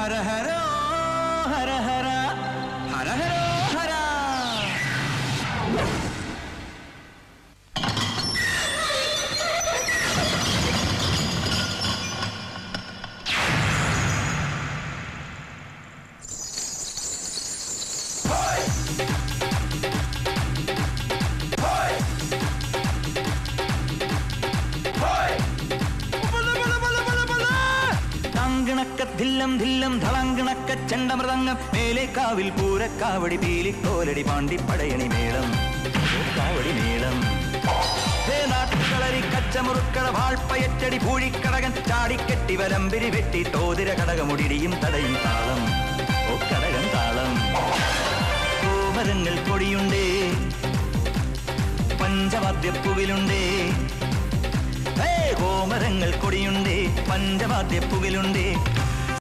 ഹര ഹരോ ഹര ഹര ഹര ഹരോ ഹര. ധില്ലം ധില്ലം ധളങ്കണക്ക ചെണ്ടമൃതങ്ങം മേലേക്കാവിൽ പൂരക്കാവടി പീലിക്കോലടി പാണ്ടിപ്പടയണി മേളം കാവടി മേളം. നാട്ടുകളരി കച്ചമുറുക്കള വാൾപ്പയറ്റടി പൂഴിക്കടകൻ ചാടിക്കെട്ടി വലമ്പിരി വെട്ടി തോതിര കടകമുടിയും തടയും താളം ഓ കടകൻ താളം. കോമരങ്ങൾ കൊടിയുണ്ടേ പഞ്ചവാദ്യപ്പുവിലുണ്ടേ കോമരങ്ങൾ കൊടിയുണ്ടേ പഞ്ചവാദ്യപ്പുവിലുണ്ടേ